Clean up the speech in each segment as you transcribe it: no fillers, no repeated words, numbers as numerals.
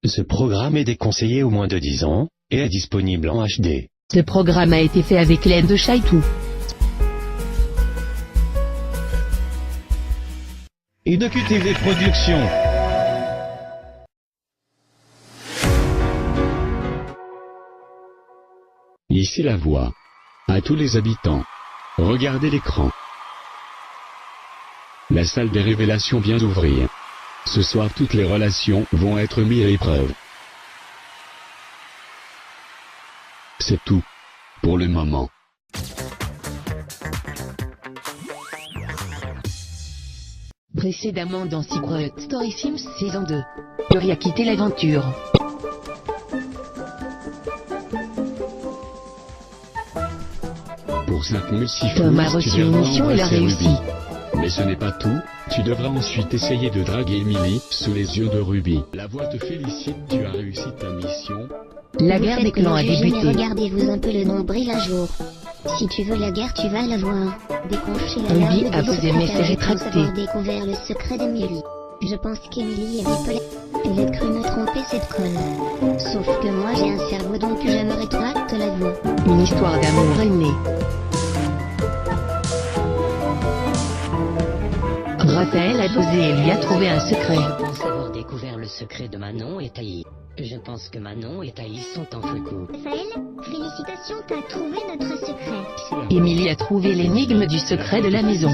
Ce programme est déconseillé aux moins de 10 ans, et est disponible en HD. Ce programme a été fait avec l'aide de Chaitou. Et de QTV Productions. Ici la voix. À tous les habitants. Regardez l'écran. La salle des révélations vient d'ouvrir. Ce soir toutes les relations vont être mises à l'épreuve. C'est tout. Pour le moment. Précédemment dans Secret Story Sims saison 2. Yuri a quitté l'aventure. Pour 5000 sifflets, Tom a reçu une mission et l'a réussi. Mais ce n'est pas tout, tu devras ensuite essayer de draguer Emily, sous les yeux de Ruby. La voix te félicite, tu as réussi ta mission. La guerre des clans a débuté. Regardez-vous un peu le nombril à jour. Si tu veux la guerre, tu vas la voir. Décrocher la Ruby larve a du posé mais s'est secrétaire, je pense rétractée. avoir découvert le secret d'Emily. Je pense qu'Emily est bipolaire. Elle a cru me tromper cette conne. Sauf que moi j'ai un cerveau donc je me rétracte la voix. Une histoire d'amour est née. Raphaël a posé et lui a trouvé un secret. Je pense avoir découvert le secret de Manon et Taï. Je pense que Manon et Taï sont en feu coup. Raphaël, félicitations, t'as trouvé notre secret. Émilie a trouvé l'énigme du secret de la maison.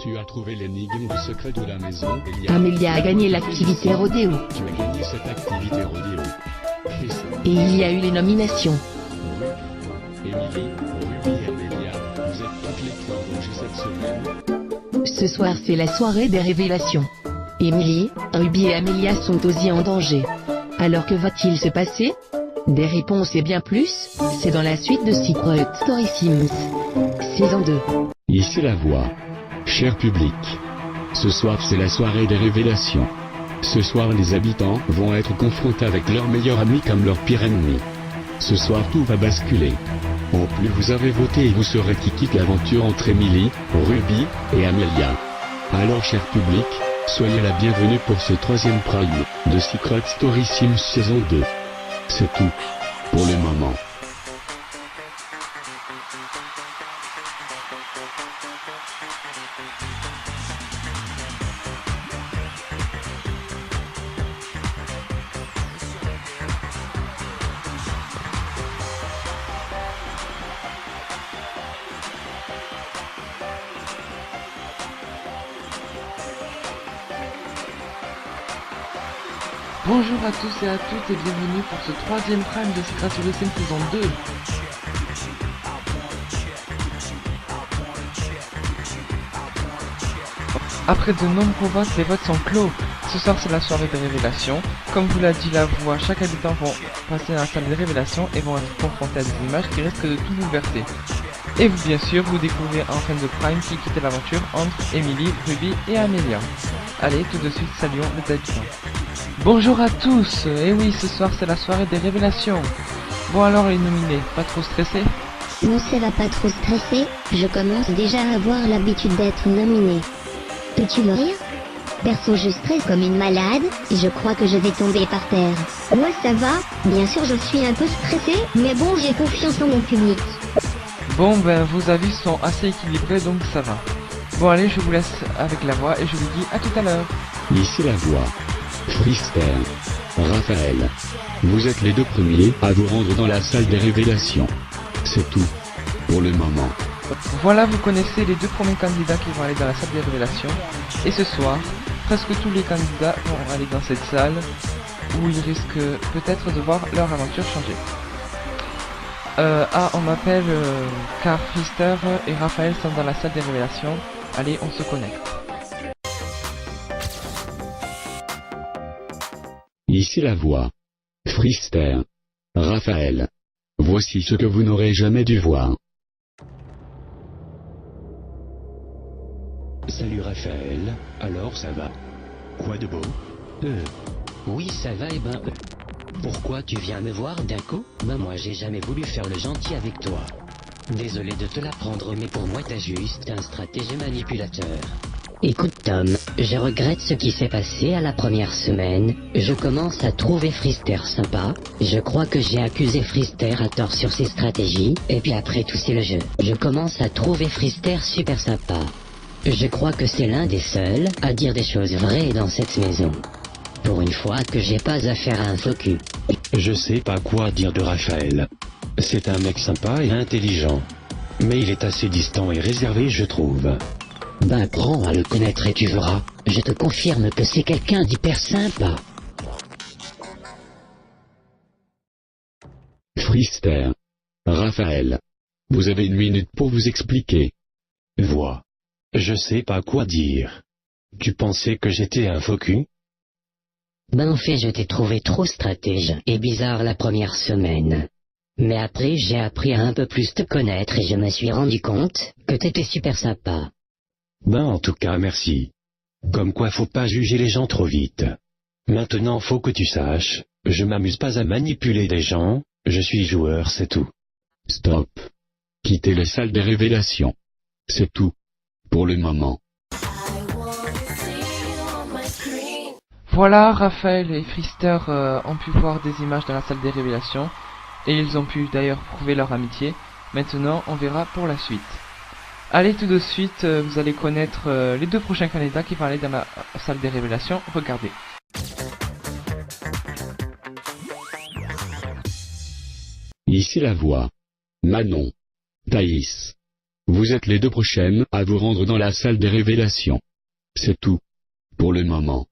Tu as trouvé l'énigme du secret de la maison. Amélia a gagné l'activité rodéo. Tu as gagné cette activité rodéo. Fais ça. Et il y a eu les nominations. Emily, Ruby et Amélia, vous êtes toutes les trois rangées cette semaine. Ce soir c'est la soirée des révélations. Émilie, Ruby et Amélia sont aussi en danger. Alors que va-t-il se passer? Des réponses et bien plus, c'est dans la suite de Secret Story Sims. Saison 2. Ici la voix. Cher public. Ce soir c'est la soirée des révélations. Ce soir les habitants vont être confrontés avec leur meilleur ami comme leur pire ennemi. Ce soir tout va basculer. En plus vous avez voté et vous saurez qui quitte l'aventure entre Emily, Ruby et Amélia. Alors cher public, soyez la bienvenue pour ce troisième prime de Secret Story Sims saison 2. C'est tout. Pour le moment. Bonjour à tous et à toutes et bienvenue pour ce troisième prime de Secret Story Sims saison 2. Après de nombreux votes, les votes sont clos. Ce soir c'est la soirée des révélations. Comme vous l'a dit la voix, chaque habitant va passer dans la salle des révélations et vont être confrontés à des images qui risquent de tout bouleverser. Et vous bien sûr, vous découvrez en fin de prime qui quittait l'aventure entre Emily, Ruby et Amélia. Allez, tout de suite, saluons les habitants. Bonjour à tous. Et oui, ce soir c'est la soirée des révélations. Bon alors les nominés, pas trop stressés? Non, ça va pas trop stresser, je commence déjà à avoir l'habitude d'être nominé. Peux-tu le rire? Perso, je stresse comme une malade, et je crois que je vais tomber par terre. Moi ça va, bien sûr je suis un peu stressé, mais bon j'ai confiance en mon public. Bon ben vos avis sont assez équilibrés donc ça va. Bon allez, je vous laisse avec la voix et je vous dis à tout à l'heure. Ici la voix. Freestyle. Raphaël. Vous êtes les deux premiers à vous rendre dans la salle des révélations. C'est tout. Pour le moment. Voilà, vous connaissez les deux premiers candidats qui vont aller dans la salle des révélations. Et ce soir, presque tous les candidats vont aller dans cette salle où ils risquent peut-être de voir leur aventure changer. On m'appelle car Frister et Raphaël sont dans la salle des révélations. Allez, on se connecte. Ici la voix. Frister. Raphaël. Voici ce que vous n'aurez jamais dû voir. Salut Raphaël, alors ça va? Quoi de beau? Oui, ça va et ben... Pourquoi tu viens me voir d'un coup? Ben moi j'ai jamais voulu faire le gentil avec toi. Désolé de te l'apprendre mais pour moi t'as juste un stratège manipulateur. Écoute Tom, je regrette ce qui s'est passé à la première semaine. Je commence à trouver Frister sympa. Je crois que j'ai accusé Frister à tort sur ses stratégies. Et puis après tout c'est le jeu. Je commence à trouver Frister super sympa. Je crois que c'est l'un des seuls à dire des choses vraies dans cette maison. Pour une fois que j'ai pas affaire à un faux cul. Je sais pas quoi dire de Raphaël. C'est un mec sympa et intelligent. Mais il est assez distant et réservé, je trouve. Ben apprends à le connaître et tu verras. Je te confirme que c'est quelqu'un d'hyper sympa. Frister. Raphaël. Vous avez 1 minute pour vous expliquer. Vois. Je sais pas quoi dire. Tu pensais que j'étais un faux cul? Ben en fait je t'ai trouvé trop stratège et bizarre la première semaine. Mais après j'ai appris à un peu plus te connaître et je me suis rendu compte que t'étais super sympa. Ben en tout cas merci. Comme quoi faut pas juger les gens trop vite. Maintenant faut que tu saches, je m'amuse pas à manipuler des gens, je suis joueur c'est tout. Stop. Quittez la salle des révélations. C'est tout. Pour le moment. Voilà, Raphaël et Frister ont pu voir des images dans la salle des révélations, et ils ont pu d'ailleurs prouver leur amitié. Maintenant, on verra pour la suite. Allez, tout de suite, vous allez connaître les 2 prochains candidats qui vont aller dans la salle des révélations. Regardez. Ici la voix. Manon. Thaïs. Vous êtes les 2 prochaines à vous rendre dans la salle des révélations. C'est tout. Pour le moment.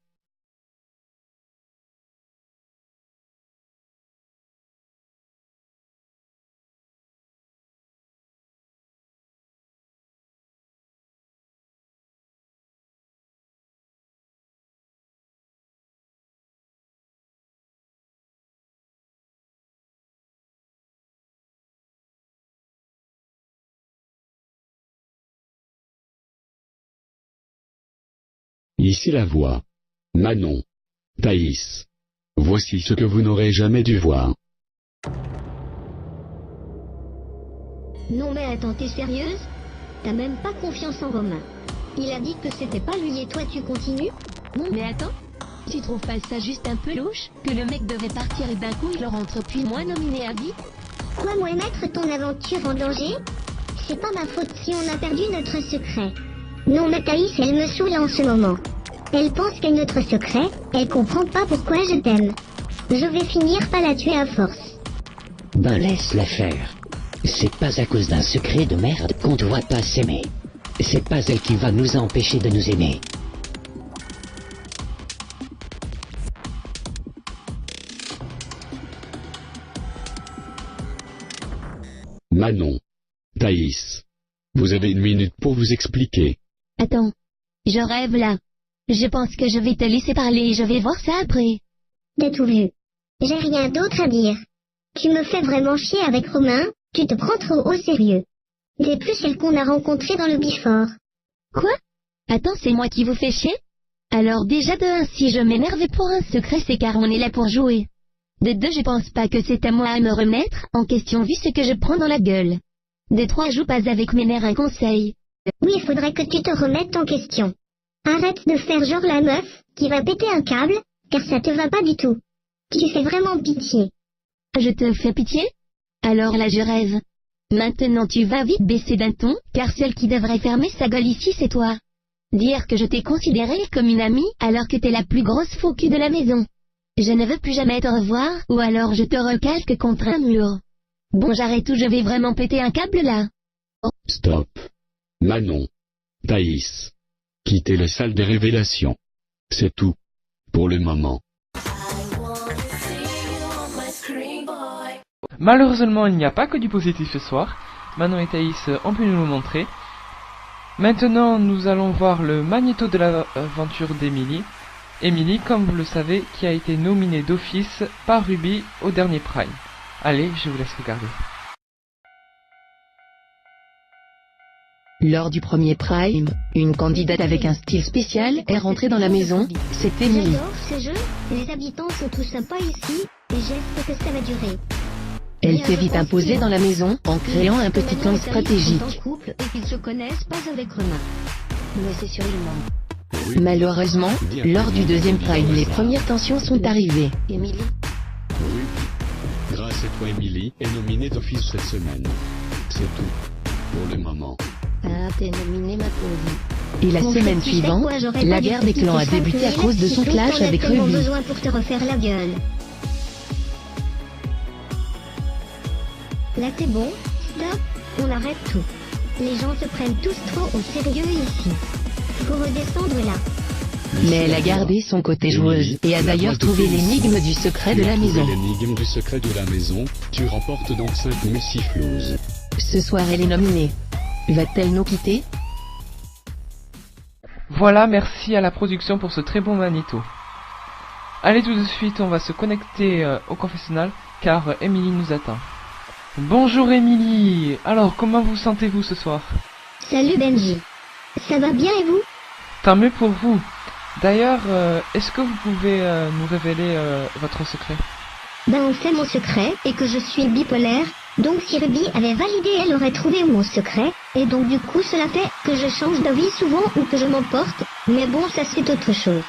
Ici la voix. Manon. Thaïs. Voici ce que vous n'aurez jamais dû voir. Non mais attends, t'es sérieuse? T'as même pas confiance en Romain. Il a dit que c'était pas lui et toi tu continues? Non mais attends, tu trouves pas ça juste un peu louche, que le mec devait partir et d'un coup il rentre puis moi nominé à vie? Quoi, moi mettre ton aventure en danger? C'est pas ma faute si on a perdu notre secret. Non mais Thaïs elle me saoule en ce moment. Elle pense qu'elle notre secret, elle comprend pas pourquoi je t'aime. Je vais finir par la tuer à force. Ben laisse-la faire. C'est pas à cause d'un secret de merde qu'on doit pas s'aimer. C'est pas elle qui va nous empêcher de nous aimer. Manon. Thaïs. Vous avez 1 minute pour vous expliquer. Attends. Je rêve là. Je pense que je vais te laisser parler et je vais voir ça après. T'as tout vu. J'ai rien d'autre à dire. Tu me fais vraiment chier avec Romain, tu te prends trop au sérieux. T'es plus celle qu'on a rencontrée dans le Bifort. Quoi? Attends, c'est moi qui vous fais chier? Alors déjà de 1, si je m'énerve pour un secret, c'est car on est là pour jouer. De 2, je pense pas que c'est à moi à me remettre en question vu ce que je prends dans la gueule. De 3, joue pas avec mes nerfs, un conseil. Oui, il faudrait que tu te remettes en question. Arrête de faire genre la meuf qui va péter un câble, car ça te va pas du tout. Tu fais vraiment pitié. Je te fais pitié? Alors là je rêve. Maintenant tu vas vite baisser d'un ton, car celle qui devrait fermer sa gueule ici c'est toi. Dire que je t'ai considérée comme une amie alors que t'es la plus grosse faux cul de la maison. Je ne veux plus jamais te revoir, ou alors je te recalque contre un mur. Bon j'arrête ou je vais vraiment péter un câble là. Stop. Manon. Thaïs. Quittez la salle des révélations. C'est tout. Pour le moment. Malheureusement, il n'y a pas que du positif ce soir. Manon et Thaïs ont pu nous le montrer. Maintenant, nous allons voir le magnéto de l'aventure d'Emily. Emily, comme vous le savez, qui a été nominée d'office par Ruby au dernier Prime. Allez, je vous laisse regarder. Lors du premier Prime, une candidate avec un style spécial est rentrée dans la maison, c'est Emily. J'adore ce jeu, les habitants sont tous sympas ici, et j'espère que ça va durer. Elle s'est vite imposée dans la maison en créant un petit plan stratégique. En couple et qu'ils se connaissent pas avec Romain. Mais c'est sûrement. Malheureusement, lors du deuxième prime, les premières tensions sont arrivées. Émilie, Oui. Grâce à toi, Emily est nominée d'office cette semaine. C'est tout. Pour le moment. ah, t'es nominée ma pauvre. Et la Bon, semaine tu sais suivante, quoi, j'aurais la pas dû guerre des critiquer clans a ça, débuté à Phil, cause de son si clash t'en as avec tellement Ruby. besoin pour te refaire la gueule. Là c'est bon, stop, on arrête tout. Les gens se prennent tous trop au sérieux ici. Faut redescendre là. Mais elle a gardé son côté joueuse et a d'ailleurs trouvé l'énigme du secret de la maison. L'énigme du secret de la maison, tu remportes donc 5000 sifflouzes. Ce soir, elle est nominée. Va-t-elle nous quitter? Voilà, merci à la production pour ce très bon magnéto. Allez, tout de suite, on va se connecter au confessionnal, car Emily nous attend. Bonjour Emily. Alors, comment vous sentez-vous ce soir? Salut Benji. Ça va bien et vous? Tant mieux pour vous. D'ailleurs, est-ce que vous pouvez nous révéler votre secret? Ben c'est mon secret et que je suis bipolaire, donc si Ruby avait validé elle aurait trouvé mon secret, et donc du coup cela fait que je change d'avis souvent ou que je m'emporte, mais bon ça c'est autre chose.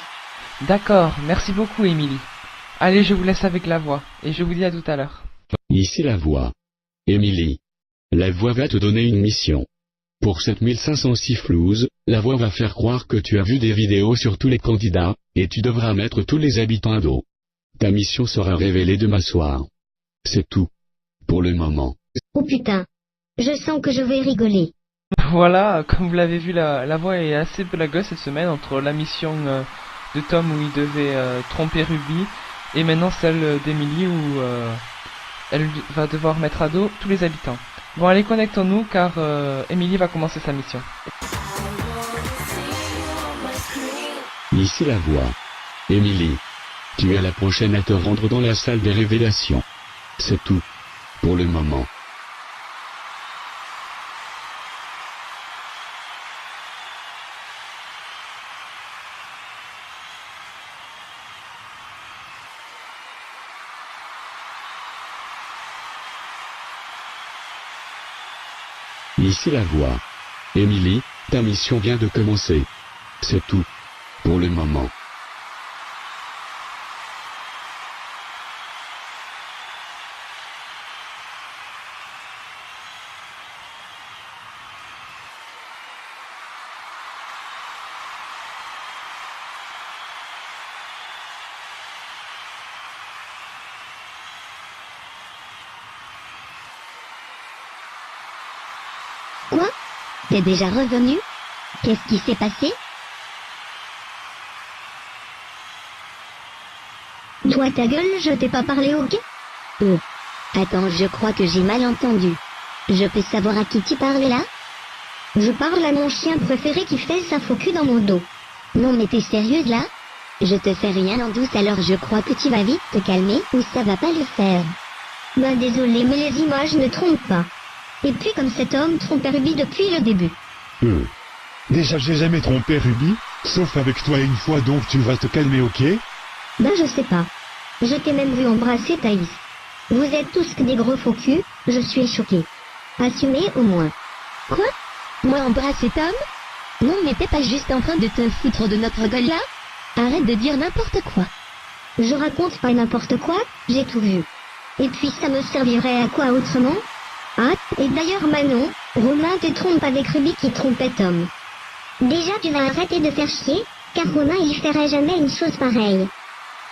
D'accord, merci beaucoup Emily. Allez, je vous laisse avec la voix, et je vous dis à tout à l'heure. Ici la voix. Emily. La voix va te donner une mission. Pour 7500 sifflouzes, la voix va faire croire que tu as vu des vidéos sur tous les candidats, et tu devras mettre tous les habitants à dos. Ta mission sera révélée demain soir. C'est tout. Pour le moment. Oh putain. Je sens que je vais rigoler. Voilà, comme vous l'avez vu, la voix est assez blagueuse cette semaine entre la mission de Tom où il devait tromper Ruby et maintenant celle d'Emily où elle va devoir mettre à dos tous les habitants. Bon, allez, connectons-nous car Emily va commencer sa mission. Ici la voix. Emily. Tu es la prochaine à te rendre dans la salle des révélations. C'est tout. Pour le moment. Ici la voix. Emily, ta mission vient de commencer. C'est tout. Pour le moment. Quoi? T'es déjà revenu? Qu'est-ce qui s'est passé? Toi ta gueule, je t'ai pas parlé au gars? Attends, je crois que j'ai mal entendu. Je peux savoir à qui tu parles là? Je parle à mon chien préféré qui fait sa faux cul dans mon dos. Non mais t'es sérieuse là? Je te fais rien en douce alors je crois que tu vas vite te calmer ou ça va pas le faire. Ben désolé mais les images ne trompent pas. Et puis comme cet homme trompait Ruby depuis le début. Déjà j'ai jamais trompé Ruby, sauf avec toi une fois donc tu vas te calmer, ok? Ben je sais pas. Je t'ai même vu embrasser Thaïs. Vous êtes tous que des gros faux culs, je suis choqué. Assumez au moins. Quoi? Moi embrasser Tom? Non mais t'es pas juste en train de te foutre de notre gueule là? Arrête de dire n'importe quoi. Je raconte pas n'importe quoi, j'ai tout vu. Et puis ça me servirait à quoi autrement? Ah, et d'ailleurs Manon, Romain te trompe avec Ruby qui trompait Tom. Déjà tu vas arrêter de faire chier, car Romain il ferait jamais une chose pareille.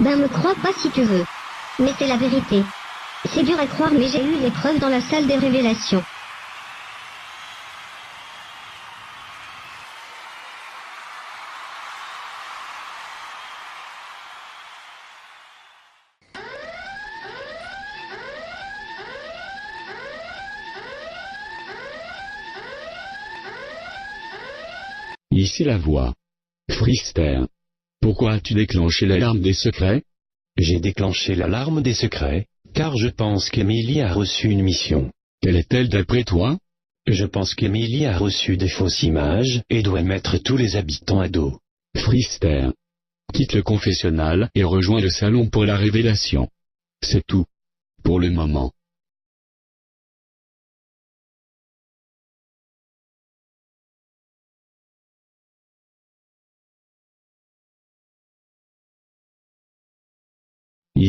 Ben me crois pas si tu veux. Mais c'est la vérité. C'est dur à croire mais j'ai eu les preuves dans la salle des révélations. Ici la voix. Frister. Pourquoi as-tu déclenché l'alarme des secrets? J'ai déclenché l'alarme des secrets, car je pense qu'Emily a reçu une mission. Quelle est-elle d'après toi? Je pense qu'Emily a reçu des fausses images et doit mettre tous les habitants à dos. Frister. Quitte le confessionnal et rejoins le salon pour la révélation. C'est tout. Pour le moment.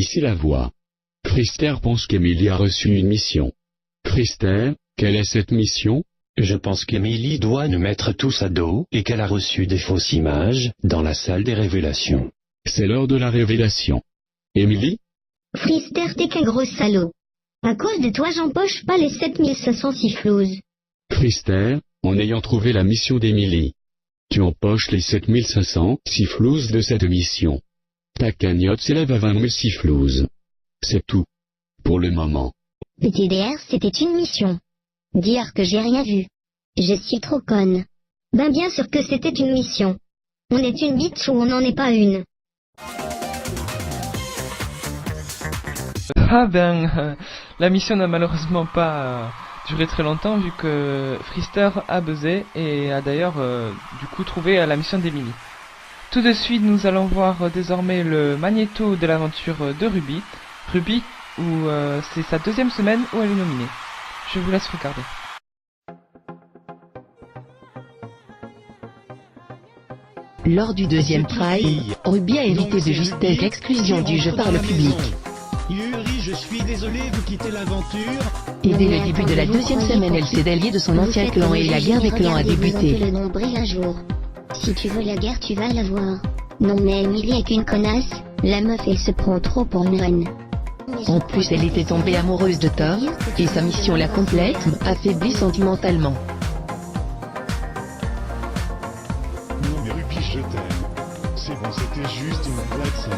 Ici la voix. Frister pense qu'Emily a reçu une mission. Frister, quelle est cette mission? Je pense qu'Emily doit nous mettre tous à dos et qu'elle a reçu des fausses images dans la salle des révélations. C'est l'heure de la révélation. Emily? Frister, t'es qu'un gros salaud. À cause de toi, j'empoche pas les 7500 siffloses. Frister, en ayant trouvé la mission d'Emily. Tu empoches les 7500 sifflouses de cette mission. Ta cagnotte s'élève à 20 000 sifflouses. C'est tout. Pour le moment. Petit DR, c'était une mission. Dire que j'ai rien vu. Je suis trop conne. Ben bien sûr que c'était une mission. On est une bitch ou on n'en est pas une. Ah ben, la mission n'a malheureusement pas duré très longtemps vu que Frister a buzzé et a d'ailleurs du coup trouvé la mission d'Emily. Tout de suite nous allons voir désormais le magnéto de l'aventure de Ruby. Ruby où c'est sa deuxième semaine où elle est nominée. Je vous laisse regarder. Lors du deuxième try, Ruby a évité de justesse l'exclusion du jeu par le public. Yuri, je suis désolé, vous quittez l'aventure. Et dès le début de la deuxième semaine, elle s'est déliée de son ancien clan et la guerre des clans a débuté. Le nom brille un jour. Si tu veux la guerre, tu vas la voir. Non mais Emily est qu'une connasse, la meuf elle se prend trop pour une reine. En plus, elle était tombée amoureuse de Tom, et sa mission la complète, affaiblie sentimentalement. Non mais Ruby, je t'aime. C'est bon, c'était juste une blague ça.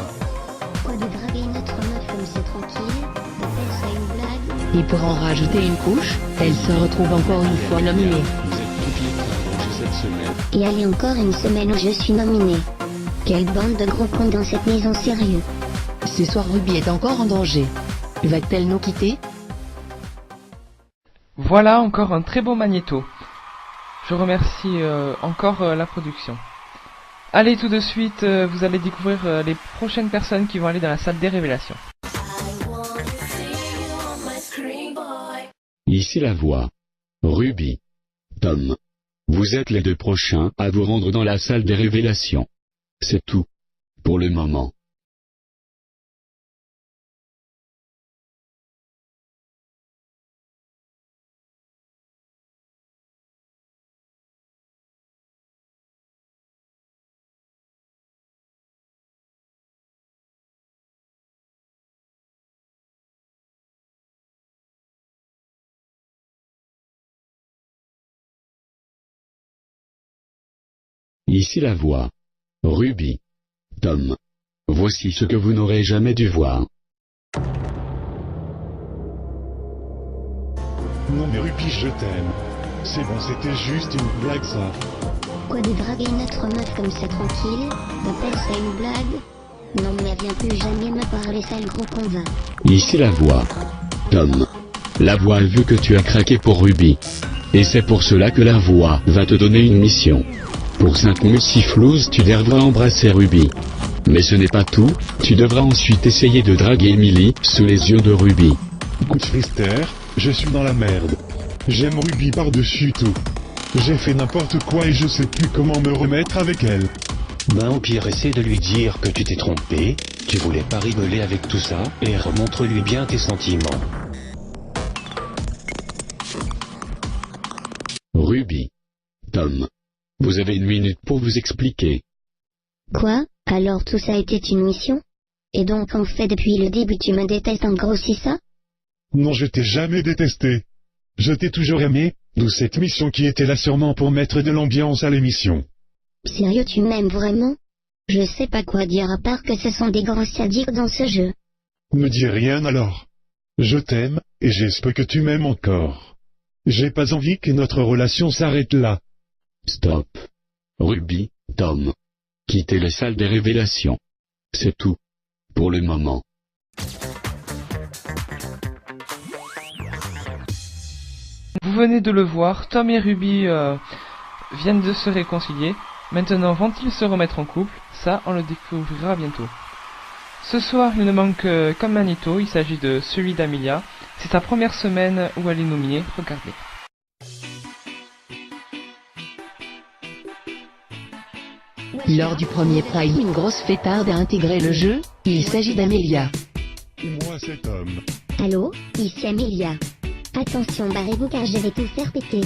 Quoi de draguer notre meuf comme c'est tranquille, t'appelles ça une blague? Et pour en rajouter une couche, elle se retrouve encore une fois nominée. Vous êtes toutes les trois cette semaine. Et elle est encore une semaine où je suis nominée. Quelle bande de gros cons dans cette maison, sérieux. Ce soir, Ruby est encore en danger. Va-t-elle nous quitter? Voilà encore un très beau magnéto. Je remercie encore la production. Allez, tout de suite, vous allez découvrir les prochaines personnes qui vont aller dans la salle des révélations. Ici la voix. Ruby. Tom. Vous êtes les deux prochains à vous rendre dans la salle des révélations. C'est tout. Pour le moment. Ici la voix. Ruby. Tom. Voici ce que vous n'aurez jamais dû voir. Non mais Ruby, je t'aime. C'est bon, c'était juste une blague ça. Quoi de draguer notre meuf comme c'est tranquille, t'appelles ça une blague? Non mais viens plus jamais me parler, sale gros con va. Ici la voix. Tom. La voix a vu que tu as craqué pour Ruby. Et c'est pour cela que la voix va te donner une mission. Pour 5000 sifflouses, tu devras embrasser Ruby. Mais ce n'est pas tout, tu devras ensuite essayer de draguer Emily sous les yeux de Ruby. Écoute Frister, je suis dans la merde. J'aime Ruby par-dessus tout. J'ai fait n'importe quoi et je sais plus comment me remettre avec elle. Ben au pire, essaie de lui dire que tu t'es trompé, tu voulais pas rigoler avec tout ça, et remontre-lui bien tes sentiments. Ruby. Tom. Vous avez 1 minute pour vous expliquer. Quoi? Alors tout ça était une mission? Et donc en fait depuis le début tu me détestes en gros, c'est ça? Non, je t'ai jamais détesté. Je t'ai toujours aimé, d'où cette mission qui était là sûrement pour mettre de l'ambiance à l'émission. Sérieux, tu m'aimes vraiment? Je sais pas quoi dire à part que ce sont des grands sadiques dans ce jeu. Ne dis rien alors. Je t'aime, et j'espère que tu m'aimes encore. J'ai pas envie que notre relation s'arrête là. Stop. Ruby, Tom. Quittez la salle des révélations. C'est tout. Pour le moment. Vous venez de le voir, Tom et Ruby viennent de se réconcilier. Maintenant, vont-ils se remettre en couple? Ça, on le découvrira bientôt. Ce soir, il ne manque qu'un magnéto, il s'agit de celui d'Amelia. C'est sa première semaine où elle est nominée, regardez. Lors du premier prime, une grosse fêtarde a intégré le jeu, il s'agit d'Amelia. Moi cet homme. Allô, ici Amelia. Attention, barrez-vous car je vais tout faire péter.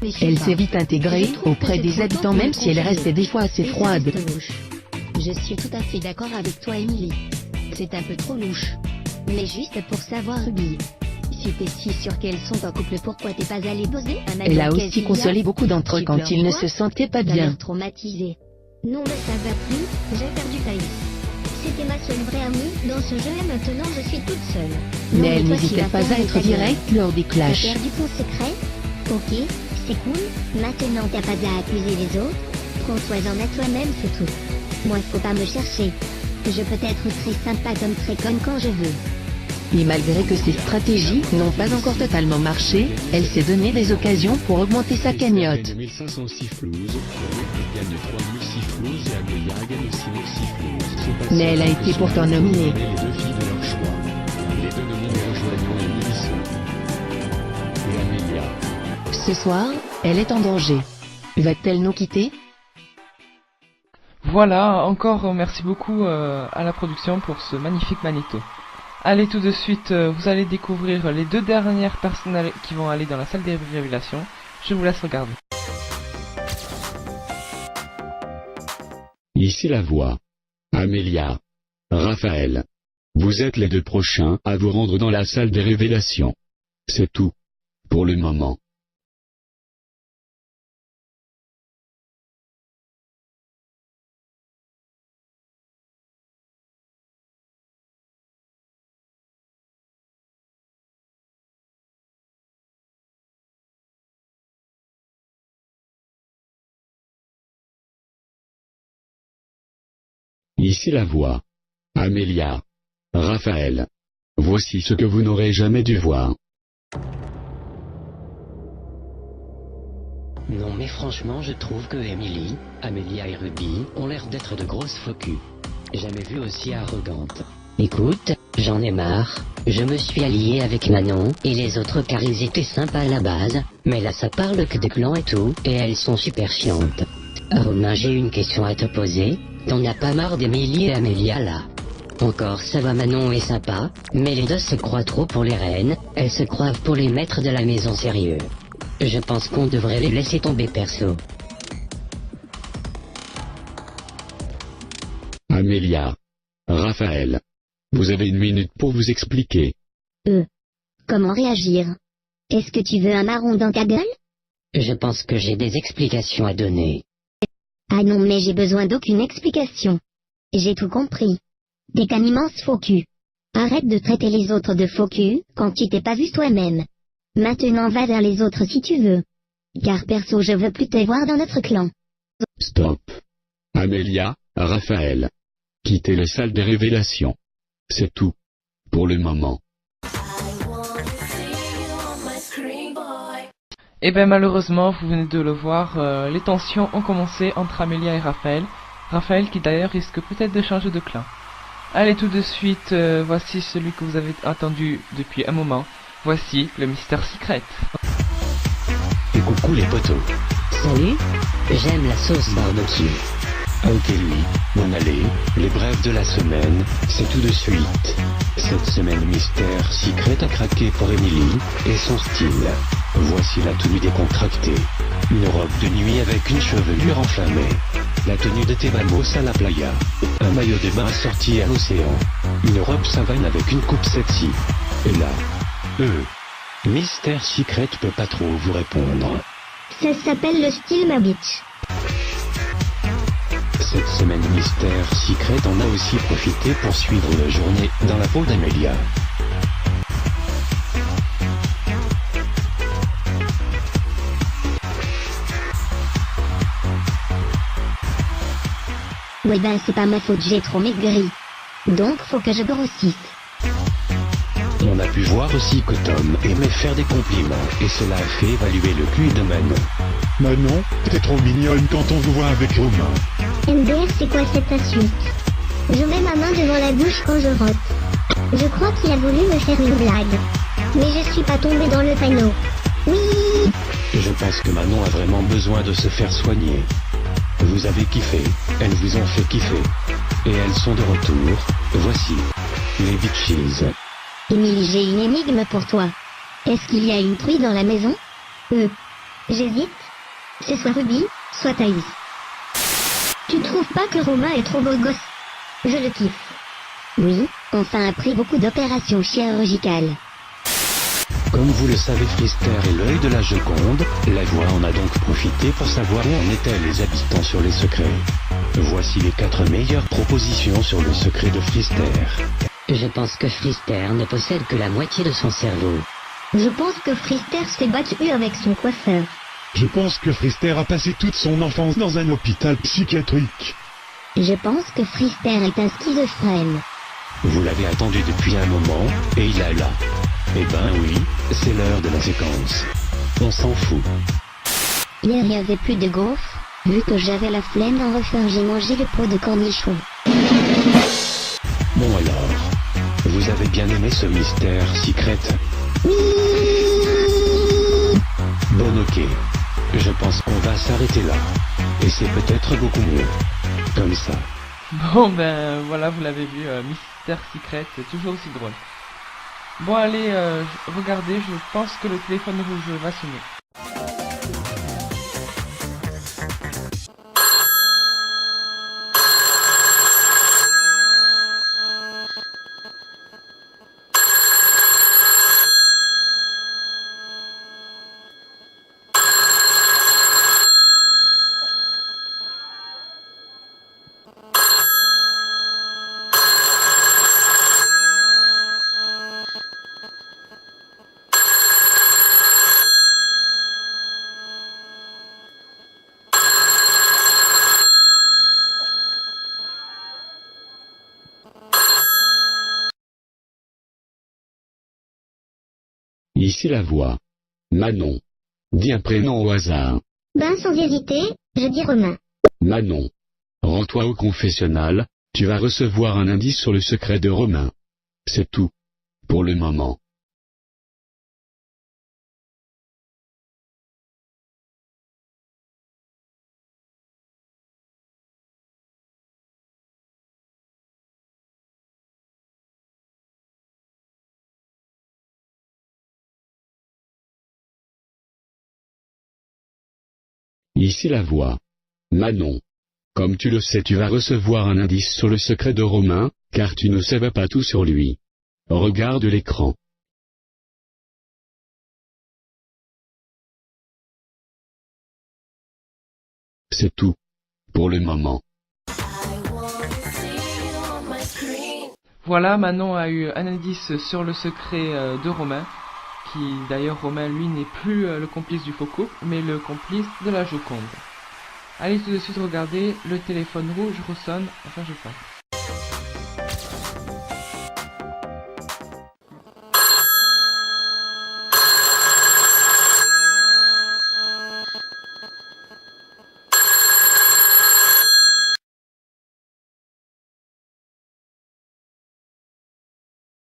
Mais je sais Elle pas. s'est vite intégrée Je trouve auprès que des c'est trop habitants tôt même pour si elle continuer. restait des fois assez Et ça froide. reste louche. Je suis tout à fait d'accord avec toi, Emily. C'est un peu trop louche. Mais juste pour savoir, Ruby. Si t'es si sûre qu'elles sont en couple, pourquoi t'es pas allée poser un Elle a mademoiselle aussi Célia? consolé beaucoup d'entre eux Tu quand pleures ils ne quoi? se sentaient pas T'as bien. l'air traumatisé. Non mais ça va plus, j'ai perdu Thaïs. C'était ma seule vraie amie dans ce jeu et maintenant je suis toute seule. Non, Mais elle toi, tu n'hésitait vas pas faire à être avec ta directe lors des T'as clashs. perdu ton secret? Ok, c'est cool. Maintenant t'as pas à accuser les autres. Prends-toi-en à toi-même, c'est tout. Moi faut pas me chercher. Je peux être très sympa comme très conne quand je veux. Et malgré que ses stratégies n'ont pas encore totalement marché, elle s'est donné des occasions pour augmenter sa cagnotte. 2506 flouses, Ruby gagne 3006 flouses et Amelia gagne 6006 flouses. Mais elle a été pourtant nominée. Les deux filles de leur choix. Les deux nominés rejoignant Emily et Amelia. Ce soir, elle est en danger. Va-t-elle nous quitter? Voilà, encore merci beaucoup à la production pour ce magnifique magnéto. Allez, tout de suite, vous allez découvrir les deux dernières personnes qui vont aller dans la salle des révélations. Je vous laisse regarder. Ici la voix. Amelia. Raphaël. Vous êtes les deux prochains à vous rendre dans la salle des révélations. C'est tout. Pour le moment. Ici la voix. Amelia. Raphaël. Voici ce que vous n'aurez jamais dû voir. Non mais franchement je trouve que Emily, Amelia et Ruby ont l'air d'être de grosses faux culs. Jamais vu aussi arrogantes. Écoute, j'en ai marre. Je me suis allié avec Manon et les autres car ils étaient sympas à la base, mais là ça parle que des clans et tout, et elles sont super chiantes. Romain, j'ai une question à te poser. T'en as pas marre d'Emily et Amelia là? Encore ça va, Manon est sympa, mais les deux se croient trop pour les reines, elles se croient pour les maîtres de la maison sérieux. Je pense qu'on devrait les laisser tomber perso. Amelia. Raphaël. Vous avez une minute pour vous expliquer. Comment réagir? Est-ce que tu veux un marron dans ta gueule? Je pense que j'ai des explications à donner. Ah non, mais j'ai besoin d'aucune explication. J'ai tout compris. T'es qu'un immense faux cul. Arrête de traiter les autres de faux cul quand tu t'es pas vu toi-même. Maintenant va vers les autres si tu veux. Car perso je veux plus te voir dans notre clan. Stop. Amelia, Raphaël. Quittez les salles des révélations. C'est tout. Pour le moment. Et ben malheureusement, vous venez de le voir, les tensions ont commencé entre Amelia et Raphaël. Raphaël qui d'ailleurs risque peut-être de changer de clan. Allez, tout de suite, voici celui que vous avez attendu depuis un moment. Voici le Mister Secret. Et coucou les potos. Salut, j'aime la sauce barbecue. Ok lui, bon allez, les brèves de la semaine, c'est tout de suite. Cette semaine Mystère Secret a craqué pour Emily, et son style. Voici la tenue décontractée. Une robe de nuit avec une chevelure enflammée. La tenue de Tebamos à la playa. Un maillot de bain assorti à l'océan. Une robe savane avec une coupe sexy. Et là, Mystère Secret peut pas trop vous répondre. Ça s'appelle le style ma bitch. Cette semaine Mystère Secret en a aussi profité pour suivre la journée dans la peau d'Amelia. Ouais ben c'est pas ma faute, j'ai trop maigri. Donc faut que je grossisse. On a pu voir aussi que Tom aimait faire des compliments, et cela a fait évaluer le cul de Manon. Manon, t'es trop mignonne quand on vous voit avec Romain. MDR, c'est quoi cette insulte? Je mets ma main devant la bouche quand je rote. Je crois qu'il a voulu me faire une blague. Mais je suis pas tombée dans le panneau. Oui. Je pense que Manon a vraiment besoin de se faire soigner. Vous avez kiffé, elles vous ont fait kiffer. Et elles sont de retour, voici les bitches. Émilie, j'ai une énigme pour toi. Est-ce qu'il y a une truie dans la maison? J'hésite. C'est soit Ruby, soit Thaïs. Tu trouves pas que Romain est trop beau gosse? Je le kiffe. Oui, enfin après beaucoup d'opérations chirurgicales. Comme vous le savez, Frister est l'œil de la Joconde. La voix en a donc profité pour savoir où en étaient les habitants sur les secrets. Voici les 4 meilleures propositions sur le secret de Frister. Je pense que Frister ne possède que la moitié de son cerveau. Je pense que Frister s'est battu avec son coiffeur. Je pense que Frister a passé toute son enfance dans un hôpital psychiatrique. Je pense que Frister est un schizophrène. Vous l'avez attendu depuis un moment, et il est là. Eh ben oui, c'est l'heure de la séquence. On s'en fout. Hier il n'y avait plus de gaufres. Vu que j'avais la flemme d'en refaire, j'ai mangé le pot de cornichons. Bon alors, vous avez bien aimé ce mystère secret? Bon ok, je pense qu'on va s'arrêter là. Et c'est peut-être beaucoup mieux. Comme ça. Bon ben voilà, vous l'avez vu, Mystère Secret, c'est toujours aussi drôle. Bon allez, regardez, je pense que le téléphone rouge va sonner. Ici la voix. Manon. Dis un prénom au hasard. Ben sans hésiter, je dis Romain. Manon. Rends-toi au confessionnal, tu vas recevoir un indice sur le secret de Romain. C'est tout. Pour le moment. Ici la voix. Manon. Comme tu le sais, tu vas recevoir un indice sur le secret de Romain, car tu ne savais pas tout sur lui. Regarde l'écran. C'est tout. Pour le moment. Voilà, Manon a eu un indice sur le secret de Romain, qui d'ailleurs Romain lui n'est plus le complice du faux couple, mais le complice de la Joconde. Allez tout de suite regarder, le téléphone rouge ressonne, enfin je pense.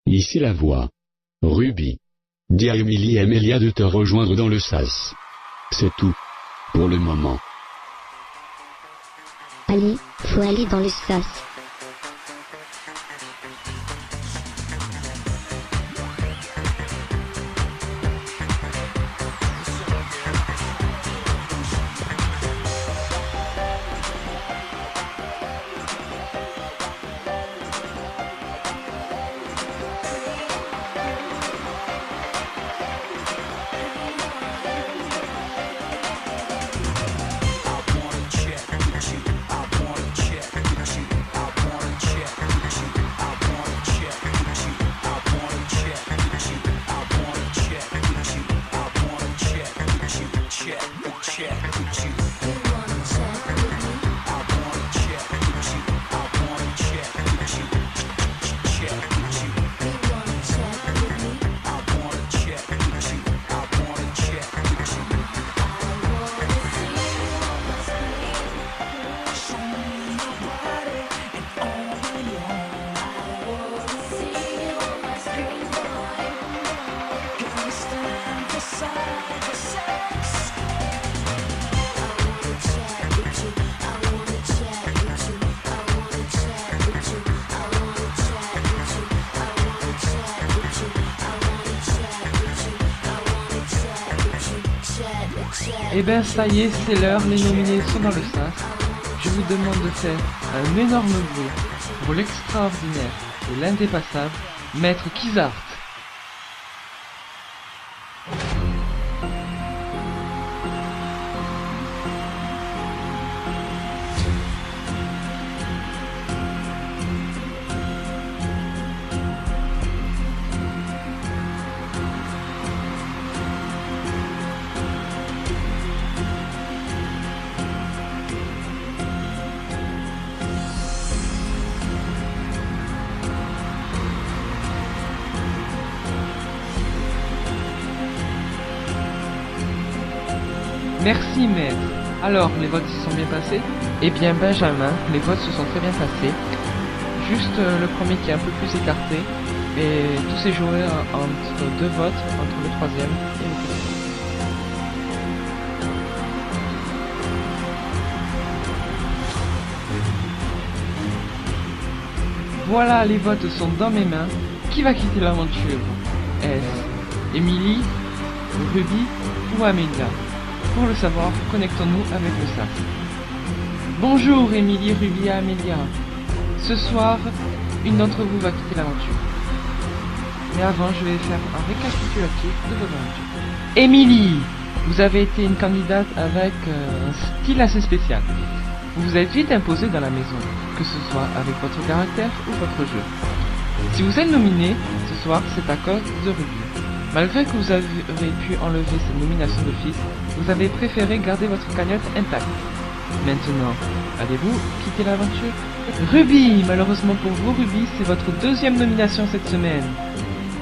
Ici la voix. Ruby. Dis à Émilie et Amélia de te rejoindre dans le sas. C'est tout. Pour le moment. Allez, faut aller dans le sas. Eh ben ça y est, c'est l'heure, les nominés sont dans le sas. Je vous demande de faire un énorme bruit pour l'extraordinaire et l'indépassable Maître Kizart. Merci maître. Alors, les votes se sont bien passés? Eh bien Benjamin, les votes se sont très bien passés. Juste le premier qui est un peu plus écarté. Et tout s'est joué entre deux votes, entre le troisième et le quatrième. Voilà, les votes sont dans mes mains. Qui va quitter l'aventure? Est-ce Émilie, Ruby ou Amélia? Pour le savoir, connectons-nous avec le SAS. Bonjour Émilie, Ruby et Amélia. Ce soir, une d'entre vous va quitter l'aventure. Mais avant, je vais faire un récapitulatif de votre aventure. Émilie, vous avez été une candidate avec un style assez spécial. Vous vous êtes vite imposée dans la maison, que ce soit avec votre caractère ou votre jeu. Si vous êtes nominée, ce soir, c'est à cause de Ruby. Malgré que vous avez pu enlever cette nomination d'office, vous avez préféré garder votre cagnotte intacte. Maintenant, allez-vous quitter l'aventure? Ruby, malheureusement pour vous, Ruby, c'est votre deuxième nomination cette semaine.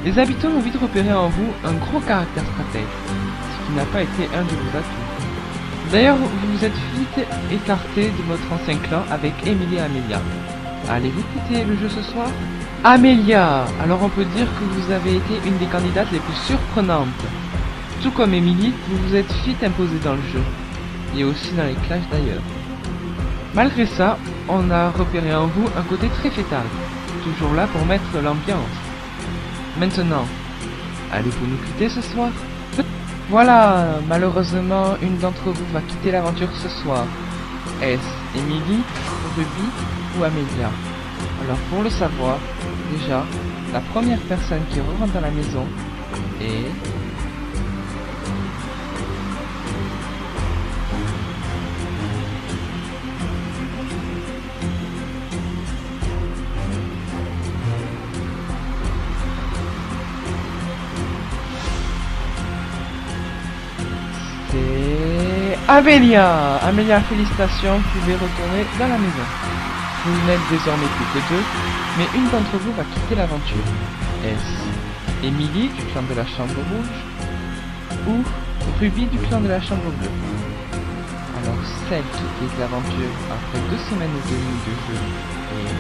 Les habitants ont vite repéré en vous un gros caractère stratège, ce qui n'a pas été un de vos atouts. D'ailleurs, vous vous êtes vite écarté de votre ancien clan avec Émilie et Amélia. Allez-vous quitter le jeu ce soir? Amélia, alors on peut dire que vous avez été une des candidates les plus surprenantes. Tout comme Émilie, vous vous êtes vite imposée dans le jeu, et aussi dans les clashs d'ailleurs. Malgré ça, on a repéré en vous un côté très fêtard, toujours là pour mettre l'ambiance. Maintenant, allez-vous nous quitter ce soir? Voilà, malheureusement, une d'entre vous va quitter l'aventure ce soir. Est-ce Émilie, Ruby ou Amélia? Alors pour le savoir, déjà, la première personne qui rentre dans la maison est... c'est... Amélia! Amélia, félicitations, vous pouvez retourner dans la maison. Vous n'êtes désormais plus que deux, mais une d'entre vous va quitter l'aventure. Est-ce Émilie du clan de la Chambre Rouge ou Ruby du clan de la Chambre Bleue? Alors celle qui quitte l'aventure après 2 semaines et demie de jeu est...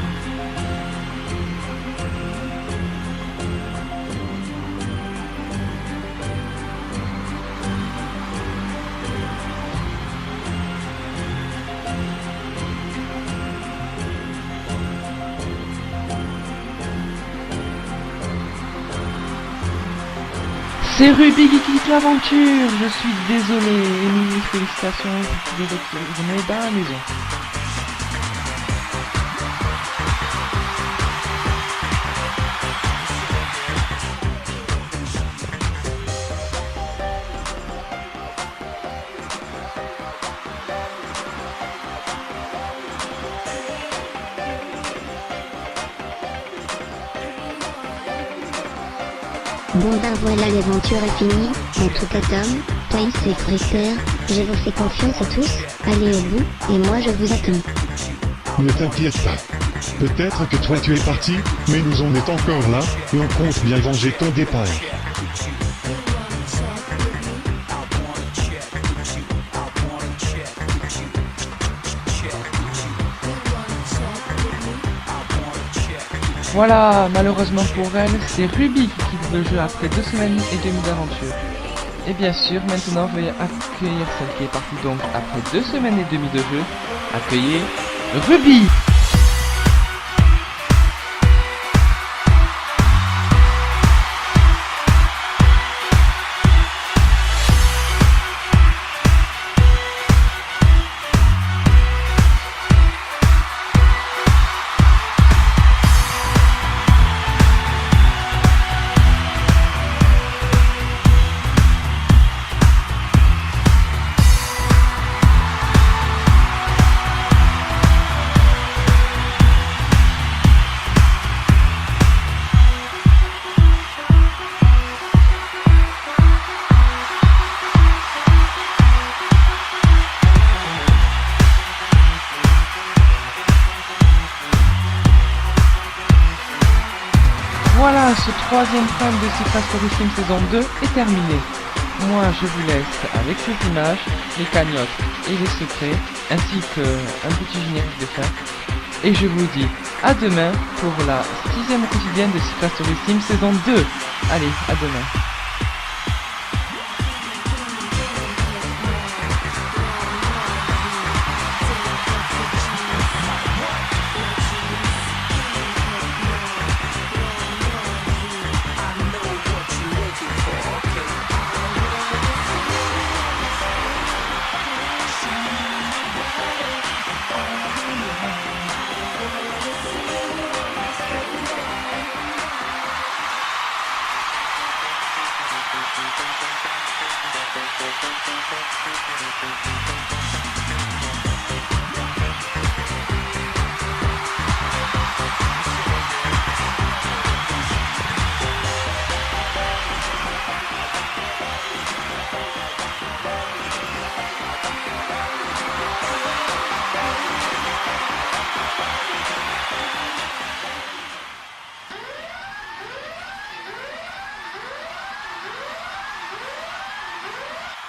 C'est Ruby qui quitte l'aventure. Je suis désolé. Émilie, félicitations. Vous pouvez retourner dans la maison. Bon ben voilà, l'aventure est finie. En tout cas Tom, Toys et Frister, je vous fais confiance à tous, allez au bout, et moi je vous attends. Ne t'inquiète pas. Peut-être que toi tu es parti, mais nous on est encore là, et on compte bien venger ton départ. Voilà, malheureusement pour elle, c'est Ruby qui quitte le jeu après 2 semaines et demie d'aventure. Et bien sûr, maintenant veuillez accueillir celle qui est partie donc après 2 semaines et demie de jeu. Accueillez Ruby! ce troisième film de Secret Story Sim saison 2 est terminé. Moi je vous laisse avec ces images, les cagnottes et les secrets, ainsi qu'un petit générique de fin. Et je vous dis à demain pour la 6e quotidienne de Secret Story Sim saison 2. Allez, à demain.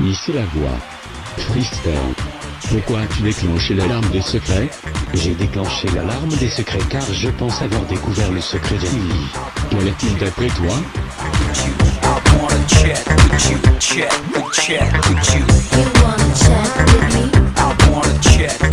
Ici la voix. Frister. Pourquoi as-tu déclenché l'alarme des secrets? J'ai déclenché l'alarme des secrets car je pense avoir découvert le secret d'Emily. Quel est-il d'après toi? I wanna chat with you, chat with you. You wanna chat with me? I wanna chat